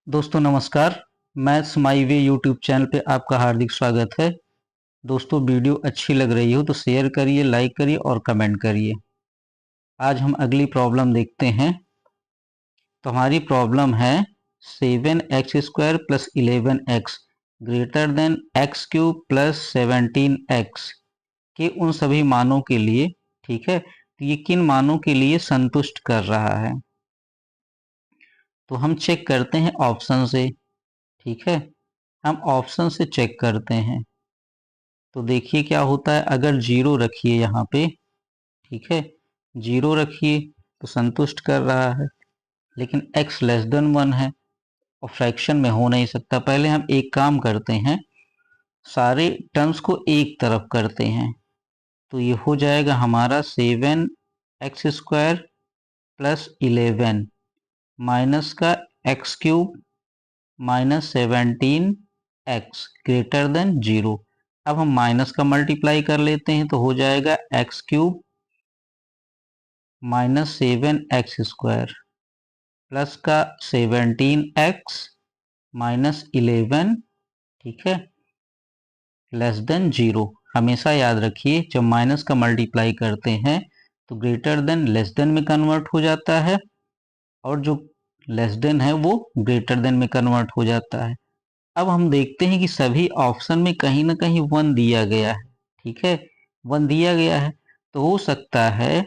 दोस्तों नमस्कार। मैथ्स माई वे YouTube channel पे आपका हार्दिक स्वागत है। दोस्तों वीडियो अच्छी लग रही हो तो शेयर करिए, लाइक करिए और कमेंट करिए। आज हम अगली प्रॉब्लम देखते हैं। तो हमारी प्रॉब्लम है 7x² plus 11x greater than x cube plus 17x के उन सभी मानों के लिए, ठीक है, तो ये किन मानों के लिए संतुष्ट कर रहा है। तो हम चेक करते हैं ऑप्शन से, ठीक है, हम ऑप्शन से चेक करते हैं। तो देखिए क्या होता है, अगर जीरो रखिए यहाँ पे, ठीक है, जीरो रखिए तो संतुष्ट कर रहा है, लेकिन x लेस देन 1 है और फ्रैक्शन में हो नहीं सकता। पहले हम एक काम करते हैं, सारे टर्म्स को एक तरफ करते हैं। तो ये हो जाएगा हमारा 7x² प्लस 11 माइनस का x cube minus 17x greater than 0। अब हम माइनस का मल्टीप्लाई कर लेते हैं तो हो जाएगा x cube minus 7x² plus का 17x माइनस 11, ठीक है, लेस देन 0। हमेशा याद रखिए जब माइनस का मल्टीप्लाई करते हैं तो ग्रेटर देन लेस देन में कन्वर्ट हो जाता है और जो लेस देन है वो ग्रेटर देन में कन्वर्ट हो जाता है। अब हम देखते हैं कि सभी ऑप्शन में कहीं ना कहीं 1 दिया गया है, ठीक है, 1 दिया गया है। तो हो सकता है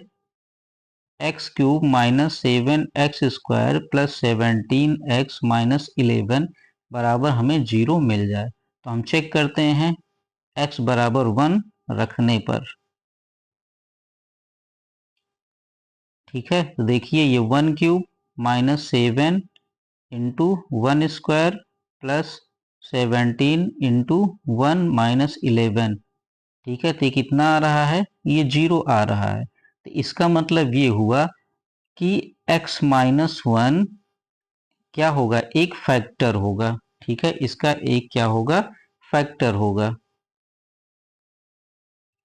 x cube minus 7x² plus 17x minus 11 बराबर हमें 0 मिल जाए। तो हम चेक करते हैं x बराबर 1 रखने पर, ठीक है। तो देखिए ये 1 cube minus 7 into 1 square plus 17 into 1 minus 11, ठीक है। तो ये कितना आ रहा है, ये 0 आ रहा है। तो इसका मतलब ये हुआ कि x माइनस 1 क्या होगा, एक फैक्टर होगा, ठीक है, इसका एक क्या होगा, फैक्टर होगा।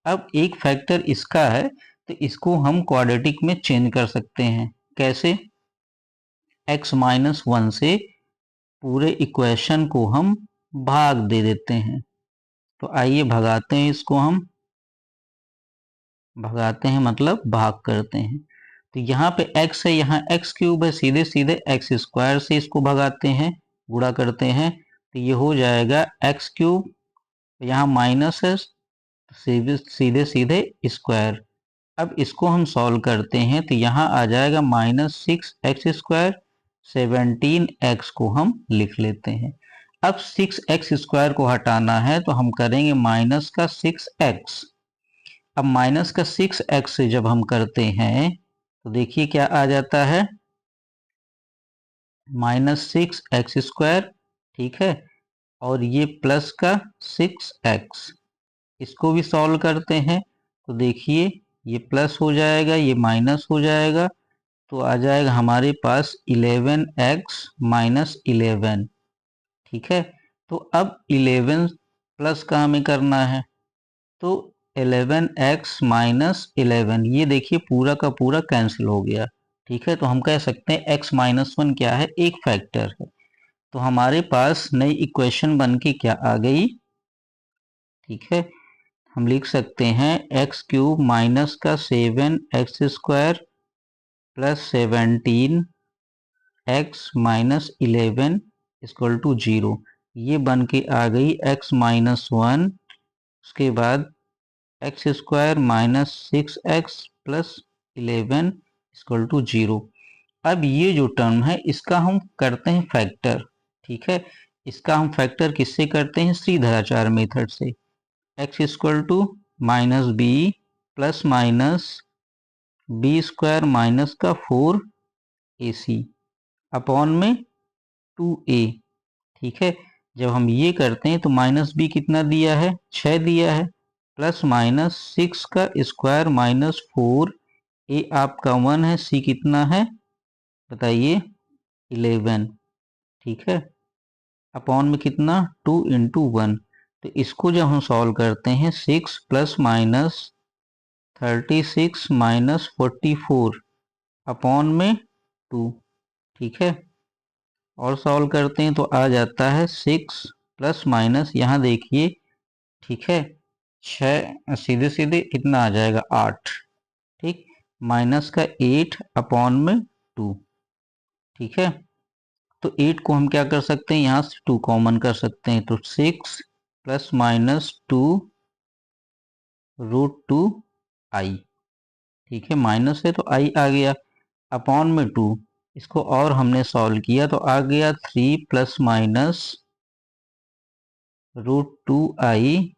अब एक फैक्टर इसका है तो इसको हम क्वाड्रेटिक में चेंज कर सकते हैं। कैसे, x माइनस 1 से पूरे इक्वेशन को हम भाग दे देते हैं। तो आइए भगाते हैं, इसको हम भगाते हैं मतलब भाग करते हैं। तो यहाँ पे x है, यहाँ एक्स क्यूब है, सीधे सीधे x² से इसको भगाते हैं, गुणा करते हैं। तो ये हो जाएगा एक्स क्यूब, यहाँ माइनस है, सीधे सीधे सीधे स्क्वायर। अब इसको हम सॉल्व करते हैं तो यहाँ आ जाएगा -6x²। 17x को हम लिख लेते हैं। अब 6x² को हटाना है तो हम करेंगे माइनस का 6x। अब माइनस का 6x से जब हम करते हैं तो देखिए क्या आ जाता है, -6x², ठीक है, और ये प्लस का 6x। इसको भी सॉल्व करते हैं तो देखिए ये प्लस हो जाएगा, ये माइनस हो जाएगा, तो आ जाएगा हमारे पास 11x माइनस 11, ठीक है। तो अब 11 प्लस का हमें करना है, तो 11x माइनस 11, ये देखिए पूरा का पूरा कैंसिल हो गया, ठीक है। तो हम कह सकते हैं x माइनस 1 क्या है, एक फैक्टर है। तो हमारे पास नई इक्वेशन बन के क्या आ गई, ठीक है, हम लिख सकते हैं एक्स क्यूब माइनस का 7x² plus 17x minus 11 equal to 0। ये बन के आ गई x माइनस 1, उसके बाद x² minus 6x plus 11 equal to 0। अब ये जो टर्म है इसका हम करते हैं फैक्टर, ठीक है। इसका हम फैक्टर किससे करते हैं, श्रीधराचार्य मेथड से। x equal to minus b plus minus b² minus का 4ac अपॉन में 2a, ठीक है। जब हम ये करते हैं तो माइनस बी कितना दिया है, 6 दिया है, प्लस माइनस 6 का स्क्वायर माइनस 4a आपका 1 है, c कितना है बताइए 11, ठीक है, अपॉन में कितना 2 इंटू 1। तो इसको जब हम सॉल्व करते हैं 6 प्लस माइनस 36 माइनस 44 अपॉन में 2, ठीक है। और सॉल्व करते हैं तो आ जाता है 6 प्लस माइनस, यहाँ देखिए, ठीक है, 6 सीधे सीधे कितना आ जाएगा 8, ठीक, माइनस का 8 अपॉन में 2, ठीक है। तो 8 को हम क्या कर सकते हैं, यहाँ से 2 कॉमन कर सकते हैं, तो 6 प्लस माइनस 2 रूट 2 आई, ठीक है, माइनस है तो आई आ गया, अपॉन में 2, इसको और हमने सॉल्व किया तो आ गया 3 प्लस माइनस रूट 2 आई,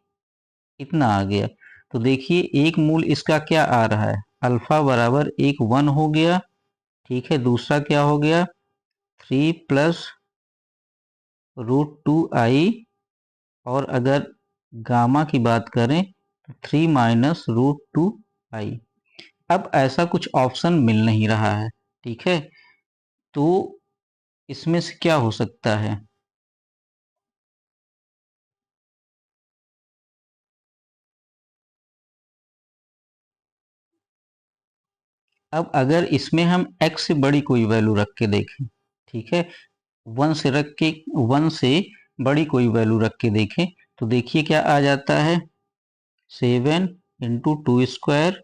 इतना आ गया। तो देखिए एक मूल इसका क्या आ रहा है, अल्फा बराबर 1 हो गया, ठीक है। दूसरा क्या हो गया, 3 प्लस रूट 2 आई, और अगर गामा की बात करें तो 3 माइनस रूट 2 आई। अब ऐसा कुछ ऑप्शन मिल नहीं रहा है, ठीक है, तो इसमें से क्या हो सकता है, अब अगर इसमें हम x से बड़ी कोई वैल्यू रख के देखें, ठीक है, 1 से रख के 1 से बड़ी कोई वैल्यू रख के देखें तो देखिए क्या आ जाता है, 7 इंटू 2 स्क्वायर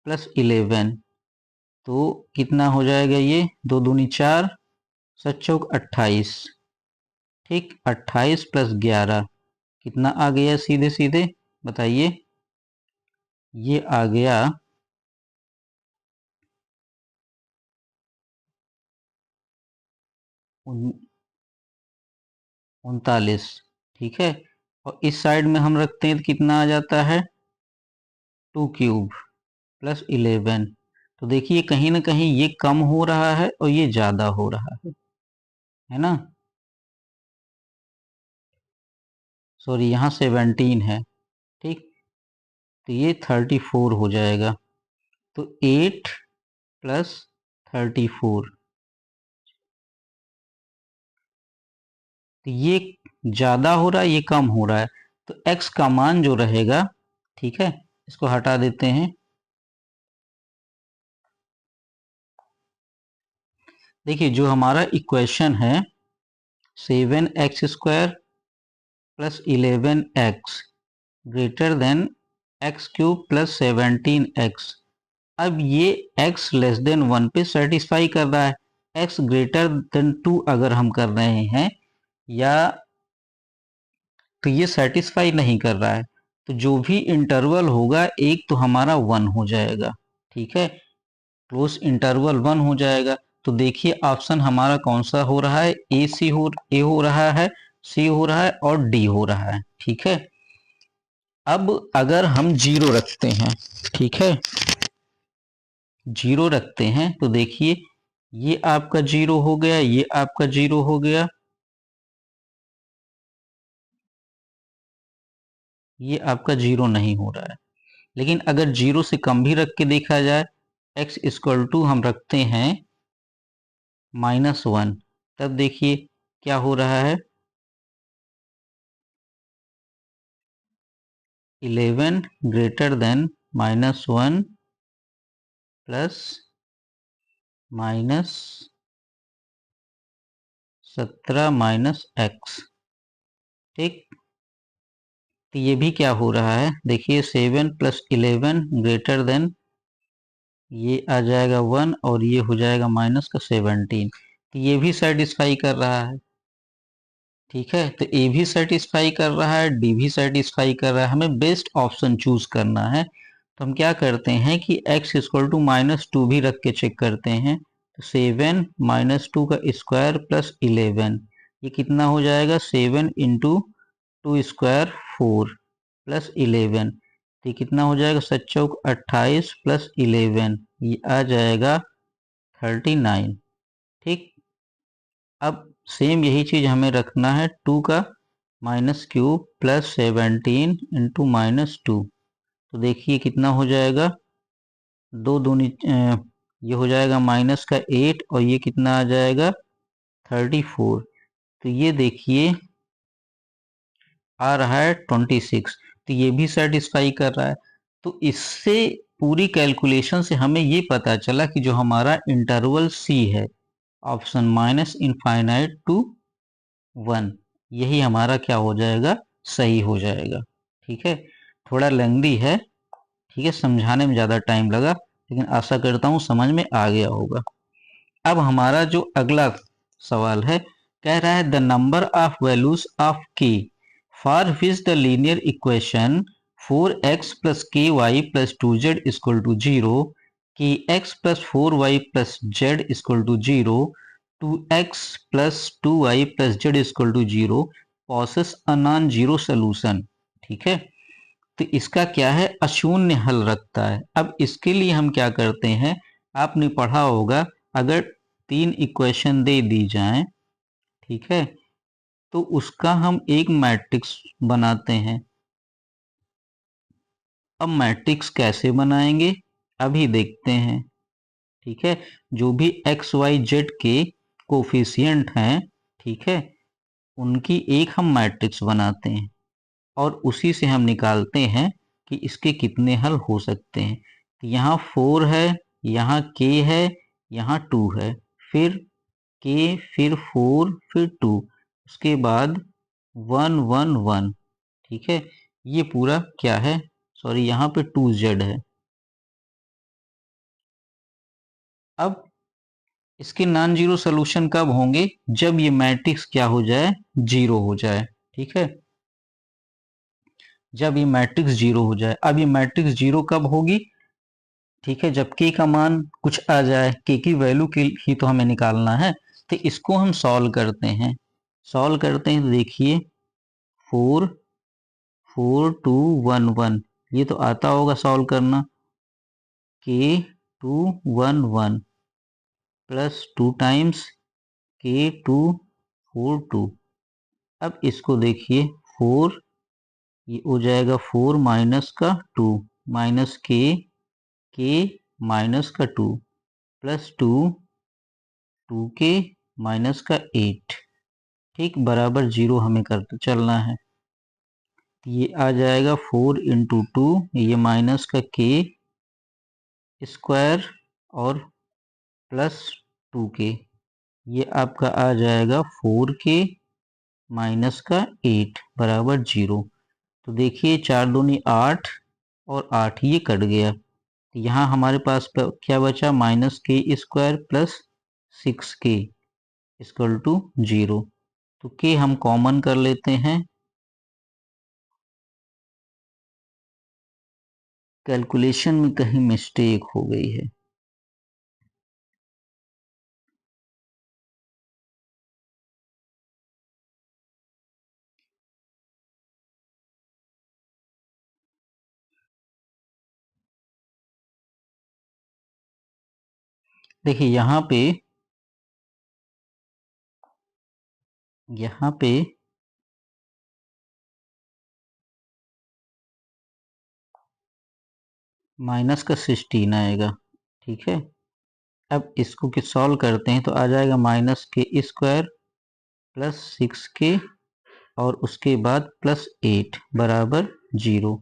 प्लस 11, तो कितना हो जाएगा, ये 2 दूनी 4, 7 चौक 28, ठीक, 28 प्लस 11 कितना आ गया, सीधे सीधे बताइए, ये आ गया 39, ठीक है। और इस साइड में हम रखते हैं तो कितना आ जाता है, 2 क्यूब प्लस 11, तो देखिए कहीं ना कहीं ये कम हो रहा है और ये ज्यादा हो रहा है ना, सॉरी यहाँ 17 है, ठीक, तो ये 34 हो जाएगा, तो 8 प्लस 34, तो ये ज्यादा हो रहा है ये कम हो रहा है, तो x का मान जो रहेगा, ठीक है, इसको हटा देते हैं, देखिए जो हमारा इक्वेशन है 7x² plus 11x greater than x cube plus 17x, अब ये x लेस देन 1 पे सेटिस्फाई कर रहा है, x ग्रेटर देन 2 अगर हम कर रहे हैं या, तो ये सेटिस्फाई नहीं कर रहा है, तो जो भी इंटरवल होगा एक तो हमारा 1 हो जाएगा, ठीक है, क्लोज इंटरवल 1 हो जाएगा। तो देखिए ऑप्शन हमारा कौन सा हो रहा है, ए हो रहा है, सी हो रहा है और डी हो रहा है, ठीक है। अब अगर हम जीरो रखते हैं, ठीक है, जीरो रखते हैं तो देखिए ये आपका जीरो हो गया, ये आपका जीरो हो गया, ये आपका जीरो नहीं हो रहा है। लेकिन अगर जीरो से कम भी रख के देखा जाए, x इक्वल टू हम रखते हैं -1, तब देखिए क्या हो रहा है, 11 greater than -1 plus -17 minus x, ठीक, तो ये भी क्या हो रहा है, देखिए 7 प्लस 11 ग्रेटर देन, ये आ जाएगा 1 और ये हो जाएगा माइनस का 17, तो ये भी सेटिस्फाई कर रहा है, ठीक है, तो ए भी सेटिस्फाई कर रहा है, डी भी सेटिस्फाई कर रहा है, हमें बेस्ट ऑप्शन चूज करना है, तो हम क्या करते हैं कि x इक्वल टू -2 भी रख के चेक करते हैं, तो 7 -2 का स्क्वायर प्लस 11, ये कितना हो जाएगा, 7 इंटू 2 स्क्वायर 4 प्लस 11, तो ये कितना हो जाएगा, 7 चौक 28 प्लस 11, ये आ जाएगा 39, ठीक। अब सेम यही चीज हमें रखना है 2 का माइनस क्यूब प्लस 17 इंटू -2, तो देखिए कितना हो जाएगा, दो दूनी ये हो जाएगा माइनस का 8 और ये कितना आ जाएगा 34, तो ये देखिए आ रहा है 26, तो ये भी सेटिस्फाई कर रहा है। तो इससे पूरी कैलकुलेशन से हमें ये पता चला कि जो हमारा इंटरवल सी है ऑप्शन माइनस इनफाइनाइट टू 1, यही हमारा क्या हो जाएगा, सही हो जाएगा। ठीक है, थोड़ा लेंथी है, ठीक है, समझाने में ज़्यादा टाइम लगा, लेकिन आशा करता हूँ समझ में आ गया होगा। अब हमारा जो अगला सवाल है, कह रहा है the number of values of K for which the linear equation 4x plus K Y plus 2z equal to 0, K X plus 4y plus Z equal to 0, 2x plus 2y plus Z equal to 0 possess a non zero solution. ठीक है, तो इसका क्या है, अशून्य हल रखता है। अब इसके लिए हम क्या करते हैं, आपने पढ़ा होगा, अगर 3 इक्वेशन दे दी जाएं, ठीक है, तो उसका हम एक मैट्रिक्स बनाते हैं। अब मैट्रिक्स कैसे बनाएंगे अभी देखते हैं। ठीक है, जो भी एक्स वाई जेड के कोफिशिएंट हैं, ठीक है, उनकी एक हम मैट्रिक्स बनाते हैं और उसी से हम निकालते हैं कि इसके कितने हल हो सकते हैं। तो यहाँ 4 है, यहाँ k है, यहाँ 2 है, फिर k, फिर 4, फिर 2, उसके बाद 1 1 1। ठीक है, ये पूरा क्या है, सॉरी यहाँ पे 2z है। अब इसके नॉन जीरो सोल्यूशन कब होंगे, जब ये मैट्रिक्स क्या हो जाए, जीरो हो जाए। ठीक है, जब ये मैट्रिक्स जीरो हो जाए। अब ये मैट्रिक्स जीरो कब होगी, ठीक है, जब k का मान कुछ आ जाए, k की वैल्यू की ही तो हमें निकालना है। तो इसको हम सॉल्व करते हैं, सॉल्व करते हैं तो देखिए 4 4 2 1 1, ये तो आता होगा सॉल्व करना, k 2 1 1 प्लस 2 टाइम्स k 2 4 2। अब इसको देखिए 4, ये हो जाएगा 4 माइनस का 2 माइनस k माइनस का 2 प्लस 2 2k माइनस का 8, ठीक, बराबर 0 हमें करते चलना है। ये आ जाएगा 4 इंटू 2, ये माइनस का k स्क्वायर और प्लस 2k, ये आपका आ जाएगा 4k माइनस का 8 बराबर 0। तो देखिए 4 दूनी 8 और 8 ये कट गया, तो यहाँ हमारे पास क्या बचा, माइनस के square plus 6k equal to 0। तो k हम कॉमन कर लेते हैं, कैलकुलेशन में कहीं मिस्टेक हो गई है। देखिए यहाँ पे माइनस का 16 आएगा। ठीक है, अब इसको कि सॉल्व करते हैं तो आ जाएगा माइनस के स्क्वायर प्लस 6k और उसके बाद प्लस 8 बराबर 0,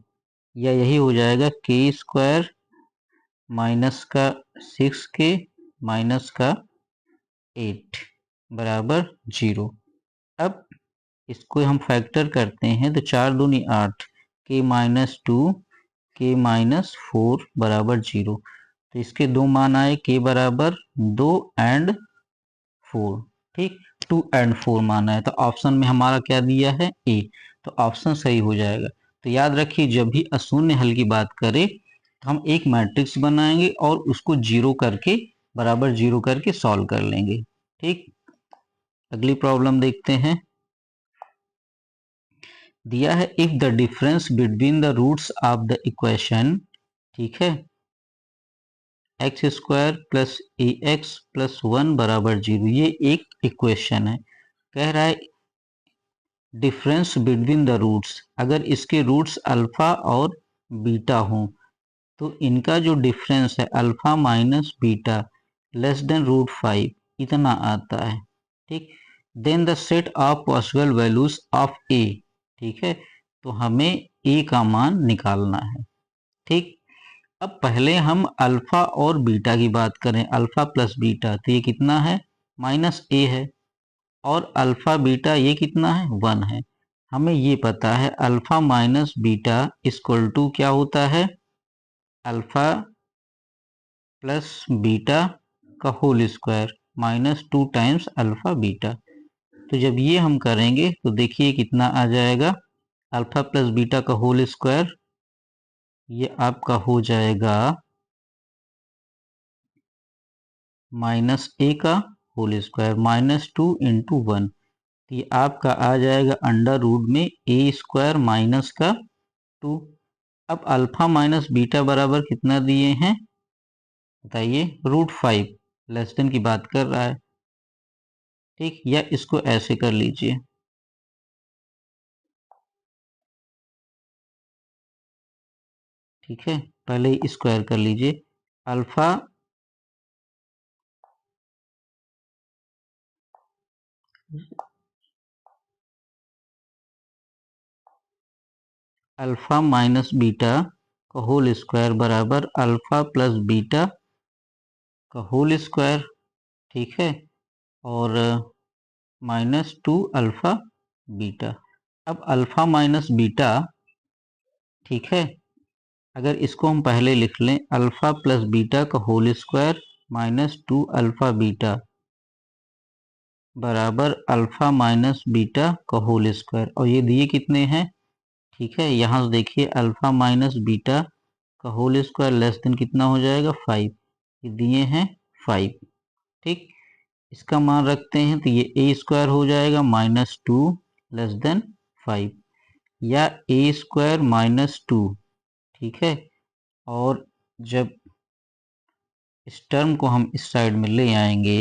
या यही हो जाएगा k स्क्वायर माइनस का 6k माइनस का 8 बराबर 0। अब इसको हम फैक्टर करते हैं तो 4 दूनी 8, k माइनस 2 k माइनस 4 बराबर 0। तो इसके दो मान आए, k बराबर 2 एंड 4, ठीक, 2 एंड 4 माना है, तो ऑप्शन में हमारा क्या दिया है, ए, तो ऑप्शन सही हो जाएगा। तो याद रखिए जब भी अशून्य हल की बात करें तो हम एक मैट्रिक्स बनाएंगे और उसको जीरो करके बराबर जीरो करके सॉल्व कर लेंगे। ठीक, अगली प्रॉब्लम देखते हैं। दिया है if the difference between the roots of the equation, ठीक है, x square plus a x plus 1 बराबर 0, ये एक इक्वेशन है। कह रहा है डिफरेंस बिटवीन द रूट्स, अगर इसके रूट्स अल्फा और बीटा हों तो इनका जो डिफरेंस है alpha minus beta less than root 5 इतना आता है। ठीक, then the set of possible values of A, ठीक है, तो हमें ए का मान निकालना है। ठीक, अब पहले हम अल्फा और बीटा की बात करें, अल्फा प्लस बीटा, तो ये कितना है माइनस ए है, और अल्फा बीटा ये कितना है, 1 है। हमें ये पता है alpha minus beta equal to क्या होता है, अल्फा प्लस बीटा का whole square minus 2 times alpha beta. तो जब ये हम करेंगे तो देखिए कितना आ जाएगा, अल्फा प्लस बीटा का होल स्क्वायर, ये आपका हो जाएगा माइनस ए का होल स्क्वायर माइनस 2 इंटू 1। ये आपका आ जाएगा अंडर रूट में ए स्क्वायर माइनस का 2। अब अल्फा माइनस बीटा बराबर कितना दिए हैं बताइए, √5, लेस देन की बात कर रहा है। ठीक, या इसको ऐसे कर लीजिए, ठीक है, पहले ही स्क्वायर कर लीजिए। अल्फा अल्फा माइनस बीटा का होल स्क्वायर बराबर अल्फा प्लस बीटा का होल स्क्वायर, ठीक है, और माइनस 2 अल्फा बीटा। अब अल्फा माइनस बीटा, ठीक है, अगर इसको हम पहले लिख लें अल्फा प्लस बीटा का whole square minus 2 alpha beta बराबर अल्फा माइनस बीटा का होल स्क्वायर, और ये दिए कितने हैं, ठीक है, यहाँ से देखिए अल्फा माइनस बीटा का होल स्क्वायर लेस देन कितना हो जाएगा, 5। ये दिए हैं 5, ठीक, इसका मान रखते हैं तो ये ए स्क्वायर हो जाएगा माइनस 2 लेस देन 5, या ए स्क्वायर माइनस 2, ठीक है। और जब इस टर्म को हम इस साइड में ले आएंगे,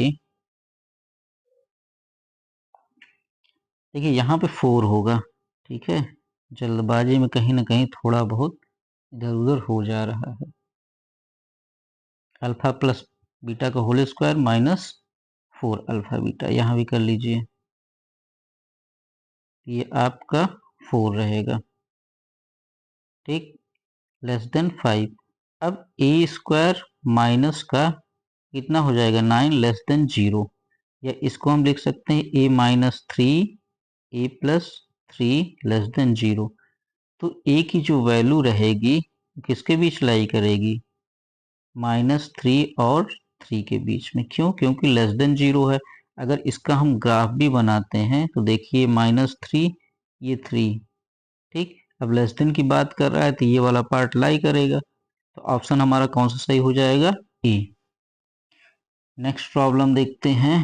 देखिए यहाँ पे 4 होगा, ठीक है, जल्दबाजी में कहीं ना कहीं थोड़ा बहुत इधर उधर हो जा रहा है। अल्फा प्लस बीटा का whole square minus 4 alpha beta, यहाँ भी कर लीजिए, ये आपका 4 रहेगा, ठीक, लेस देन 5। अब ए स्क्वायर माइनस का कितना हो जाएगा, 9 लेस देन 0, या इसको हम लिख सकते हैं ए माइनस 3 ए प्लस 3 लेस देन 0। तो ए की जो वैल्यू रहेगी किसके बीच लाई करेगी, -3 और 3 के बीच में। क्यों, क्योंकि लेस देन 0 है। अगर इसका हम ग्राफ भी बनाते हैं तो देखिए -3 ये 3, ठीक, अब लेस देन की बात कर रहा है तो ये वाला पार्ट लाई करेगा, तो ऑप्शन हमारा कौन सा सही हो जाएगा, ए। नेक्स्ट प्रॉब्लम देखते हैं,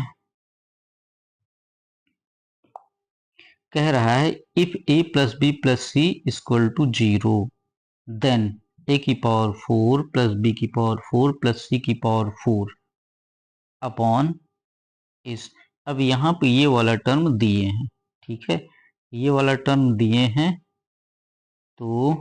कह रहा है if A plus B plus C equal to 0 then A की पावर 4 प्लस बी की पावर 4 प्लस सी की पावर 4 अपॉन इस। अब यहाँ पे ये वाला टर्म दिए हैं, ठीक है, ये वाला टर्म दिए हैं, तो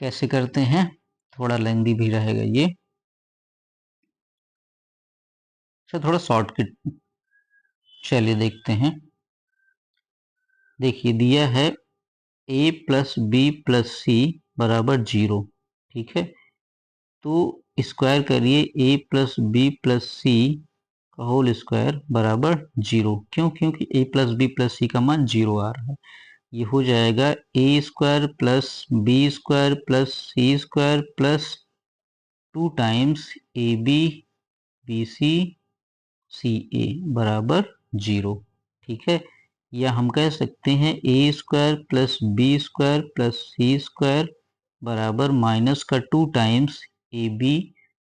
कैसे करते हैं, थोड़ा लेंदी भी रहेगा ये, अच्छा थोड़ा शॉर्टकट, चलिए देखते हैं। देखिए दिया है A plus B plus C बराबर 0, ठीक है, तो स्क्वायर करिए A plus B plus C का होल स्क्वायर बराबर 0। क्यों, क्योंकि A plus B plus C का मान 0 आ रहा है। ये हो जाएगा A square plus B square plus C square plus 2 times A B B C C A बराबर 0, ठीक है, या हम कह सकते हैं A square plus B square plus C square बराबर माइनस का 2 times A B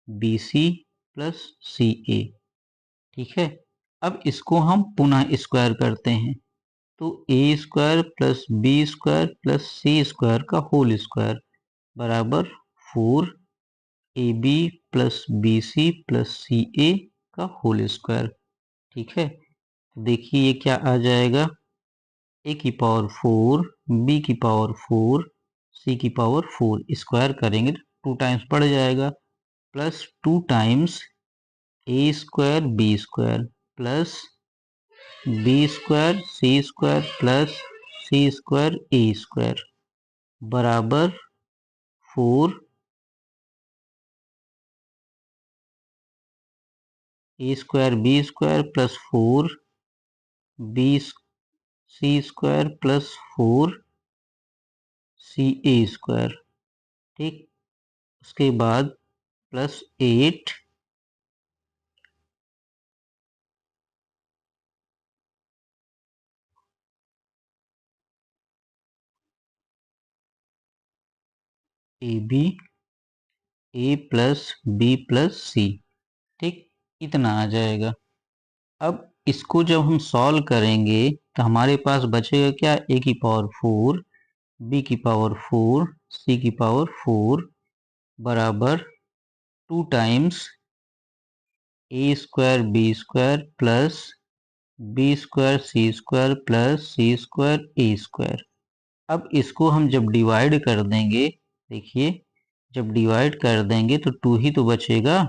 B C plus C A, ठीक है। अब इसको हम पुनः स्क्वायर करते हैं, तो A square plus B square plus C square का होल स्क्वायर बराबर 4 A B plus B C plus C A का होल स्क्वायर, ठीक है। देखिए ये क्या आ जाएगा, ए की पावर 4 बी की पावर 4 सी की पावर 4 स्क्वायर करेंगे तो 2 टाइम्स बढ़ जाएगा, plus 2 times A square B square plus B square C square plus C square A square बराबर 4 A square B square plus 4 B C square plus 4 C A square. ठीक, उसके बाद plus 8 A B A plus B plus C. ठीक, इतना आ जाएगा। अब इसको जब हम सॉल्व करेंगे तो हमारे पास बचेगा क्या, ए की पावर 4 बी की पावर 4 सी की पावर 4 बराबर 2 times A square B square plus B square C square plus C square A square. अब इसको हम जब डिवाइड कर देंगे, देखिए जब डिवाइड कर देंगे तो 2 ही तो बचेगा।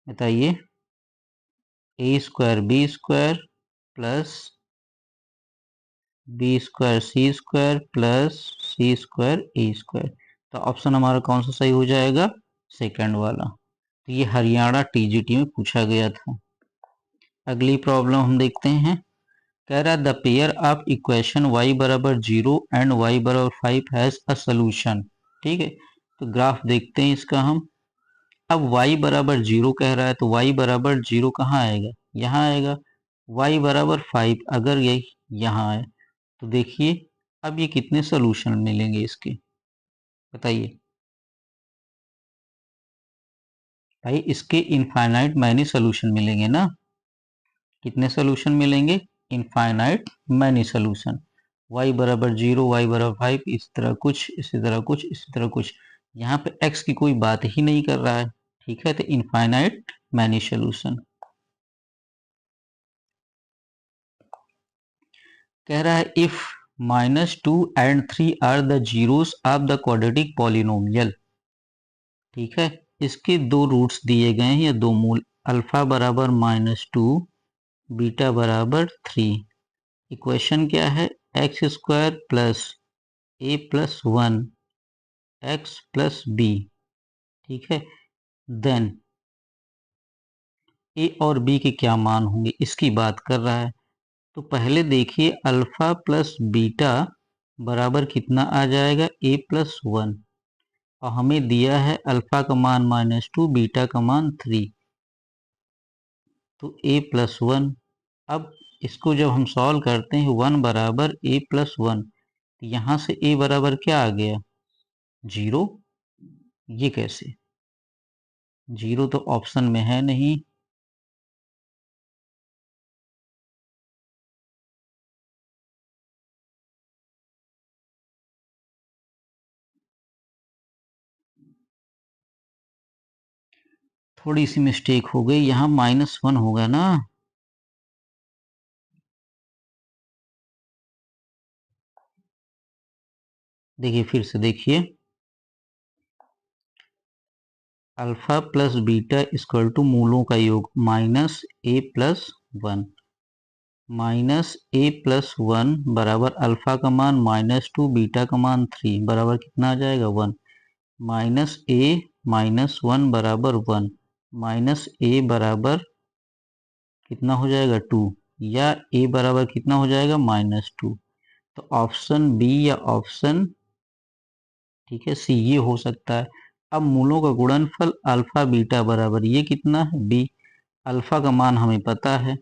बताइए, A square B square plus B square C square plus C square A square. तो ऑप्शन हमारा कौन सा सही हो जाएगा, सेकंड वाला। तो ये हरियाणा टीजीटी में पूछा गया था। अगली प्रॉब्लम हम देखते हैं। कह रहा है the pair of equation y बराबर 0 एंड y बराबर 5 हैज अ सोल्यूशन। ठीक है, तो ग्राफ देखते हैं इसका हम। अब y बराबर 0 कह रहा है तो y बराबर 0 कहाँ आएगा, यहाँ आएगा। y बराबर 5 अगर यही यहाँ है तो देखिए अब ये कितने सोल्यूशन मिलेंगे इसके, बताइए। भाई इसके इनफाइनाइट मैनी सोल्यूशन मिलेंगे ना। कितने सोल्यूशन मिलेंगे, इनफाइनाइट मैनी सोल्यूशन। y बराबर 0 y बराबर 5 इस तरह कुछ इसी तरह कुछ इसी तरह कुछ। यहाँ पे x की कोई बात ही नहीं कर रहा है। ठीक है, तो इनफाइनाइट मैनी सोल्यूशन। कह रहा है if -2 and 3 are the zeros of the quadratic polynomial. ठीक है, इसके दो रूट्स दिए गए हैं या दो मूल, अल्फा बराबर -2 बीटा बराबर 3। इक्वेशन क्या है, एक्स स्क्वायर प्लस ए प्लस 1 एक्स प्लस बी। ठीक है, देन ए और बी के क्या मान होंगे इसकी बात कर रहा है। तो पहले देखिए अल्फा प्लस बीटा बराबर कितना आ जाएगा, ए प्लस 1। और हमें दिया है अल्फा का मान -2 बीटा का मान 3, तो ए प्लस 1। अब इसको जब हम सॉल्व करते हैं 1 बराबर ए प्लस 1, यहाँ से ए बराबर क्या आ गया, 0। ये कैसे, 0 तो ऑप्शन में है नहीं। थोड़ी सी मिस्टेक हो गई, यहाँ -1 होगा ना। देखिए फिर से देखिए, alpha plus beta equal to मूलों का योग minus A plus 1। Minus A plus 1 बराबर अल्फा का मान -2 बीटा का मान 3 बराबर कितना आ जाएगा, 1। माइनस ए माइनस 1 बराबर 1, माइनस ए बराबर कितना हो जाएगा, 2, या ए बराबर कितना हो जाएगा, -2। तो ऑप्शन बी या ऑप्शन, ठीक है, सी ये हो सकता है। अब मूलों का गुणनफल अल्फा बीटा बराबर ये कितना है, बी। अल्फा का मान हमें पता है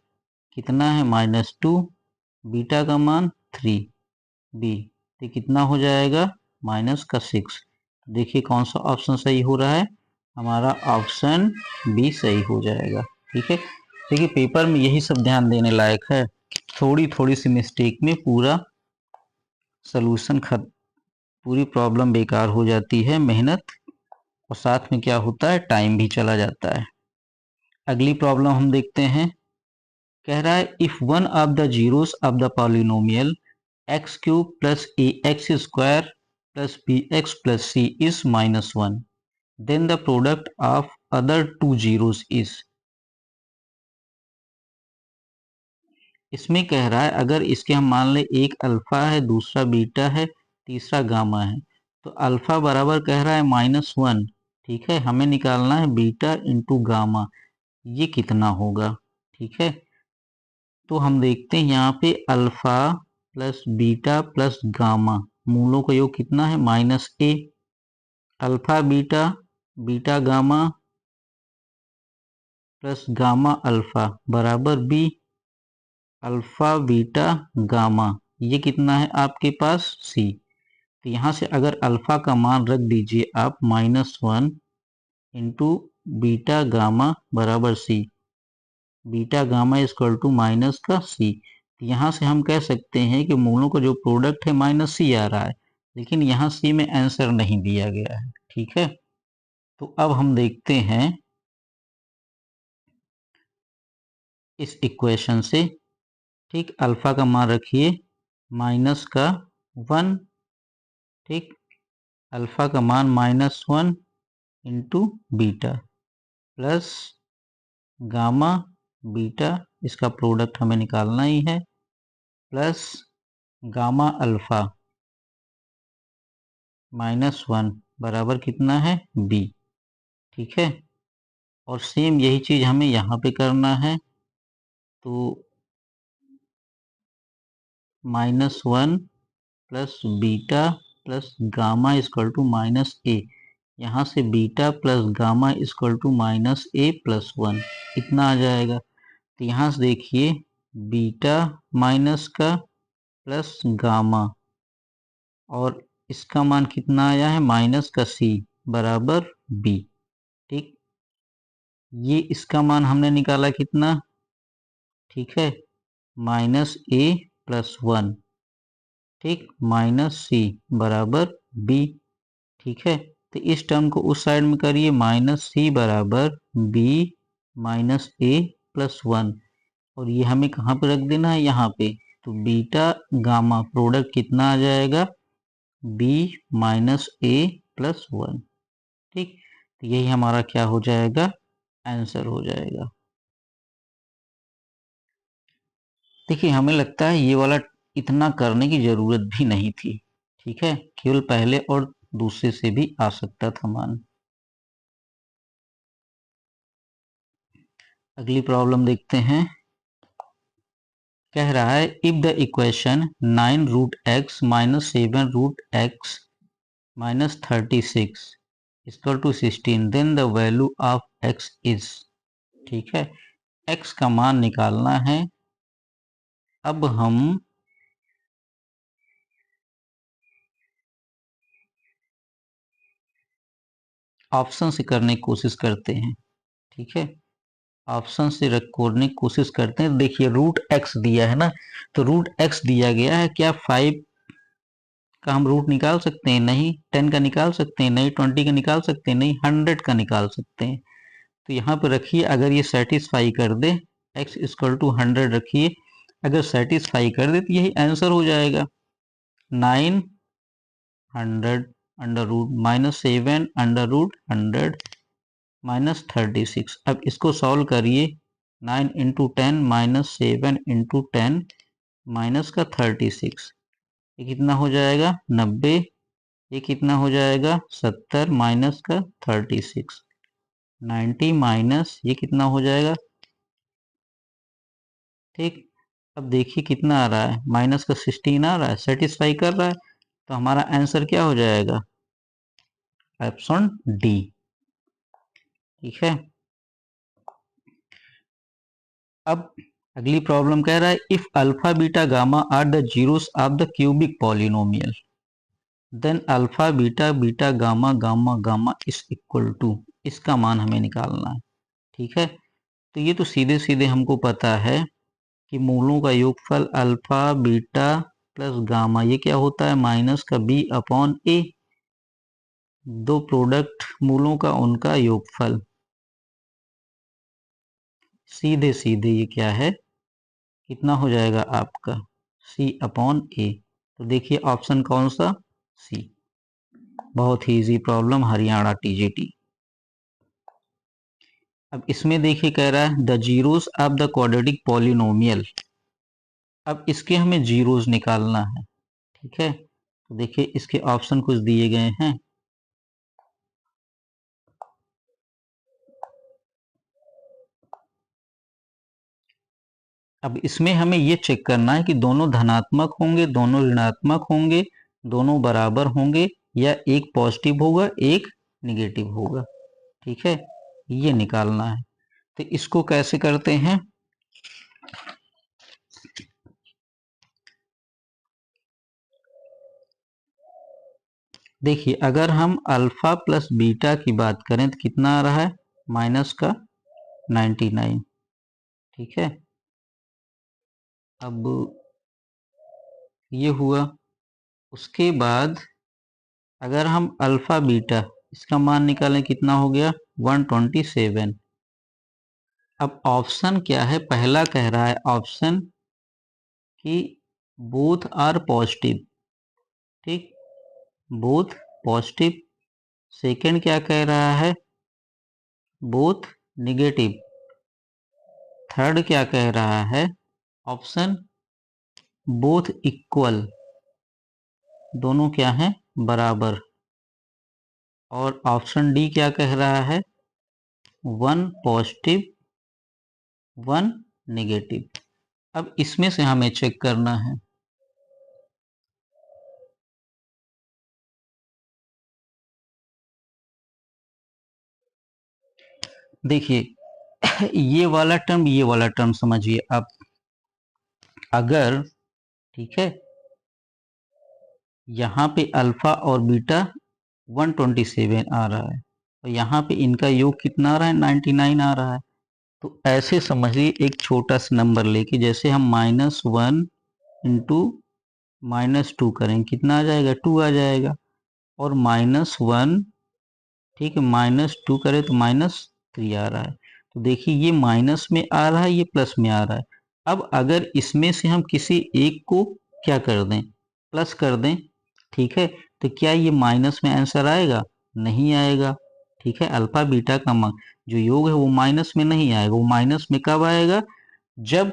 कितना है, -2, बीटा का मान 3 बी, तो कितना हो जाएगा, -6। देखिए कौन सा ऑप्शन सही हो रहा है, हमारा ऑप्शन बी सही हो जाएगा। ठीक है, देखिए पेपर में यही सब ध्यान देने लायक है। थोड़ी थोड़ी सी मिस्टेक में पूरा सोल्यूशन पूरी प्रॉब्लम बेकार हो जाती है, मेहनत और साथ में क्या होता है, टाइम भी चला जाता है। अगली प्रॉब्लम हम देखते हैं। कह रहा है if one of the zeros of the polynomial x cube plus a x square plus b x plus c is -1, then the product of other two zeros is। इसमें कह रहा है अगर इसके हम मान ले एक अल्फा है, दूसरा बीटा है, तीसरा गामा है, तो अल्फा बराबर कह रहा है -1। ठीक है, हमें निकालना है बीटा इंटू गामा, ये कितना होगा। ठीक है, तो हम देखते हैं यहाँ पे alpha plus beta plus gamma, मूलों का योग कितना है -a। Alpha beta, beta gamma plus gamma alpha बराबर b। अल्फा बीटा गामा ये कितना है आपके पास c। तो यहाँ से अगर अल्फा का मान रख दीजिए आप -1 इंटू बीटा गामा बराबर c, beta gamma equal to minus का c। यहाँ से हम कह सकते हैं कि मूलों का जो प्रोडक्ट है -c आ रहा है, लेकिन यहाँ c में आंसर नहीं दिया गया है। ठीक है, तो अब हम देखते हैं इस इक्वेशन से। ठीक, अल्फा का मान रखिए -1। ठीक, अल्फा का मान -1 into beta plus gamma beta, इसका प्रोडक्ट हमें निकालना ही है, प्लस गामा अल्फा -1 बराबर कितना है b। ठीक है, और सेम यही चीज हमें यहाँ पे करना है, तो -1 plus beta plus gamma equal to -a। यहाँ से beta plus gamma equal to -a+1 इतना आ जाएगा। तो यहाँ से देखिए बीटा माइनस का प्लस गामा, और इसका मान कितना आया है माइनस का c बराबर b। ठीक, ये इसका मान हमने निकाला कितना, ठीक है, -a+1। ठीक, -c बराबर b। ठीक है, तो इस टर्म को उस साइड में करिए, -c बराबर b -a+1, और ये हमें कहाँ पे रख देना है यहाँ पे। तो बीटा गामा प्रोडक्ट कितना आ जाएगा b -a+1। ठीक, तो यही हमारा क्या हो जाएगा, आंसर हो जाएगा। देखिए हमें लगता है ये वाला इतना करने की जरूरत भी नहीं थी। ठीक है, केवल पहले और दूसरे से भी आ सकता था मान। अगली प्रॉब्लम देखते हैं। कह रहा है if the equation 9√x - 7√x - 36 equal to 16 then the value of x is. ठीक है, x का मान निकालना है। अब हम ऑप्शन से करने की कोशिश करते हैं। ठीक है, ऑप्शन से करने की कोशिश करते हैं। देखिए √x दिया है ना, तो √x दिया गया है, क्या 5 का हम रूट निकाल सकते हैं, नहीं। 10 का निकाल सकते हैं, नहीं। 20 का निकाल सकते हैं, नहीं। 100 का निकाल सकते हैं। तो यहाँ पे रखिए, अगर ये सेटिस्फाई कर दे, x इक्वल टू 100 रखिए, अगर सेटिस्फाई कर दे तो यही आंसर हो जाएगा। 900 अंडर रूट -7 अंडर रूट 100 -36। अब इसको सॉल्व करिए, 9 इंटू 10 -7 इंटू 10 माइनस का 36, ये कितना हो जाएगा 90। ये कितना हो जाएगा 70 माइनस का 36, 90 माइनस ये कितना हो जाएगा। ठीक, अब देखिए कितना आ रहा है, माइनस का 16 आ रहा है, सेटिस्फाई कर रहा है, तो हमारा आंसर क्या हो जाएगा, ऑप्शन डी। ठीक है, अब अगली प्रॉब्लम कह रहा है if alpha beta gamma are the zeros of the cubic polynomial then alpha beta beta gamma gamma gamma is equal to, इसका मान हमें निकालना है। ठीक है, तो ये तो सीधे सीधे हमको पता है कि मूलों का योगफल अल्फा बीटा प्लस गामा ये क्या होता है माइनस का b अपॉन a। दो प्रोडक्ट मूलों का उनका योगफल, सीधे सीधे ये क्या है, कितना हो जाएगा आपका c अपॉन a। तो देखिए ऑप्शन कौन सा, सी। बहुत ही इजी प्रॉब्लम, हरियाणा टीजीटी। अब इसमें देखिए कह रहा है the zeros of the quadratic polynomial अब इसके हमें जीरोस निकालना है, ठीक है। तो देखिए इसके ऑप्शन कुछ दिए गए हैं। अब इसमें हमें ये चेक करना है कि दोनों धनात्मक होंगे, दोनों ऋणात्मक होंगे, दोनों बराबर होंगे, या एक पॉजिटिव होगा एक निगेटिव होगा, ठीक है, ये निकालना है। तो इसको कैसे करते हैं? देखिए अगर हम अल्फा प्लस बीटा की बात करें तो कितना आ रहा है? माइनस का 99, ठीक है। अब ये हुआ, उसके बाद अगर हम अल्फा बीटा इसका मान निकालें कितना हो गया? 127। अब ऑप्शन क्या है? पहला कह रहा है ऑप्शन कि बोथ आर पॉजिटिव, ठीक, बोथ पॉजिटिव। सेकंड क्या कह रहा है? Both negative. थर्ड क्या कह रहा है? ऑप्शन बोथ इक्वल, दोनों क्या है? बराबर। और ऑप्शन डी क्या कह रहा है? One positive one negative. अब इसमें से हमें चेक करना है। देखिए ये वाला टर्म समझिए आप। अगर, ठीक है, यहाँ पे अल्फा और बीटा 127 आ रहा है और यहाँ पे इनका योग कितना आ रहा है? 99 आ रहा है। तो ऐसे समझिए एक छोटा सा नंबर लेके, जैसे हम -1 इंटू -2 करेंगे, कितना आ जाएगा? 2 आ जाएगा। और -1, ठीक है, -2 करें तो -3 आ रहा है। तो देखिए ये माइनस में आ रहा है, ये प्लस में आ रहा है। अब अगर इसमें से हम किसी एक को क्या कर दें? प्लस कर दें, ठीक है, तो क्या ये माइनस में आंसर आएगा? नहीं आएगा, ठीक है। अल्फा बीटा का मान जो योग है वो माइनस में नहीं आएगा। वो माइनस में कब आएगा? जब,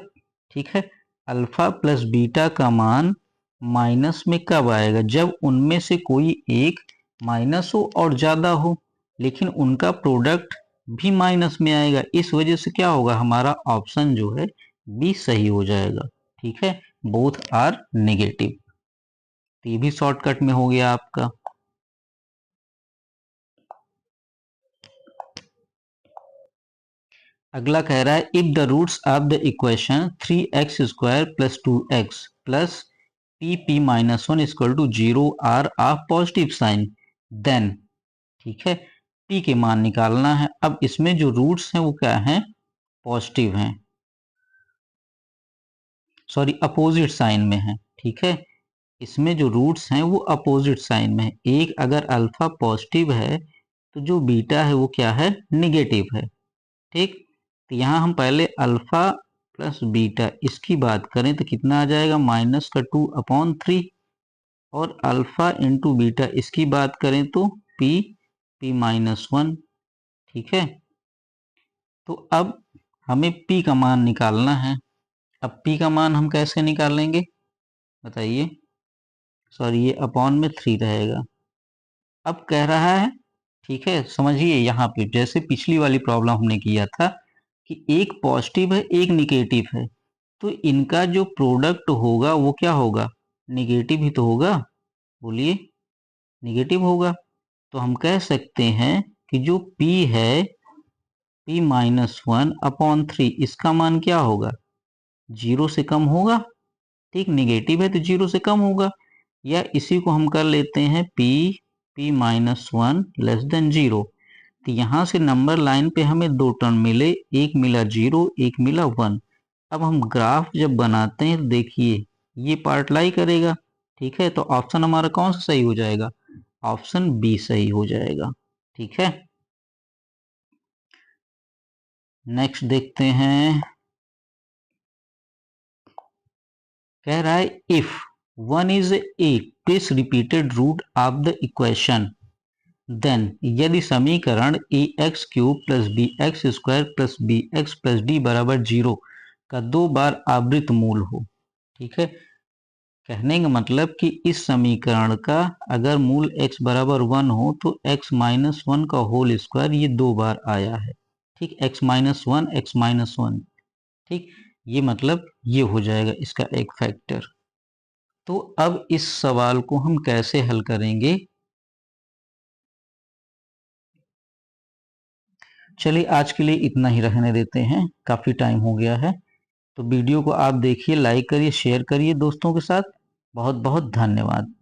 ठीक है, अल्फा प्लस बीटा का मान माइनस में कब आएगा? जब उनमें से कोई एक माइनस हो और ज्यादा हो, लेकिन उनका प्रोडक्ट भी माइनस में आएगा। इस वजह से क्या होगा? हमारा ऑप्शन जो है बी सही हो जाएगा, ठीक है, बोथ आर नेगेटिव। तो ये भी शॉर्टकट में हो गया आपका। अगला कह रहा है if the roots of the equation 3x² + 2x + p - 1 = 0 are of positive sign, then, ठीक है, p के मान निकालना है। अब इसमें जो रूट्स हैं वो क्या हैं? पॉजिटिव हैं, सॉरी अपोजिट साइन में है, ठीक है। इसमें जो रूट्स हैं वो अपोजिट साइन में है। एक अगर अल्फा पॉजिटिव है तो जो बीटा है वो क्या है? निगेटिव है, ठीक। तो यहाँ हम पहले अल्फा प्लस बीटा इसकी बात करें तो कितना आ जाएगा? -2/3। और अल्फा इंटू बीटा इसकी बात करें तो p-1, ठीक है। तो अब हमें p का मान निकालना है। अब p का मान हम कैसे निकालेंगे बताइए? सॉरी ये अपॉन में 3 रहेगा। अब कह रहा है, ठीक है, समझिए यहाँ पे जैसे पिछली वाली प्रॉब्लम हमने किया था कि एक पॉजिटिव है एक निगेटिव है, तो इनका जो प्रोडक्ट होगा वो क्या होगा? निगेटिव ही तो होगा, बोलिए, निगेटिव होगा। तो हम कह सकते हैं कि जो p है p-1/3 इसका मान क्या होगा? 0 से कम होगा, ठीक, निगेटिव है तो 0 से कम होगा। या इसी को हम कर लेते हैं p-1 <0। तो यहाँ से नंबर लाइन पे हमें दो टर्म मिले, एक मिला 0 एक मिला 1। अब हम ग्राफ जब बनाते हैं तो देखिए ये पार्ट लाई करेगा, ठीक है। तो ऑप्शन हमारा कौन सा सही हो जाएगा? ऑप्शन बी सही हो जाएगा, ठीक है। नेक्स्ट देखते हैं। कह रहा है if 1 is a twice repeated root of the equation, then यदि समीकरण ax³ + bx² + bx + d = 0 का 2 बार आवृत मूल हो, ठीक है, कहने का मतलब कि इस समीकरण का अगर मूल x बराबर 1 हो तो x माइनस 1 का होल स्क्वायर ये 2 बार आया है। ठीक, x माइनस 1 x माइनस 1। ठीक, ये मतलब ये हो जाएगा इसका एक फैक्टर। तो अब इस सवाल को हम कैसे हल करेंगे, चलिए आज के लिए इतना ही रहने देते हैं, काफी टाइम हो गया है। तो वीडियो को आप देखिए, लाइक करिए, शेयर करिए दोस्तों के साथ। बहुत बहुत धन्यवाद।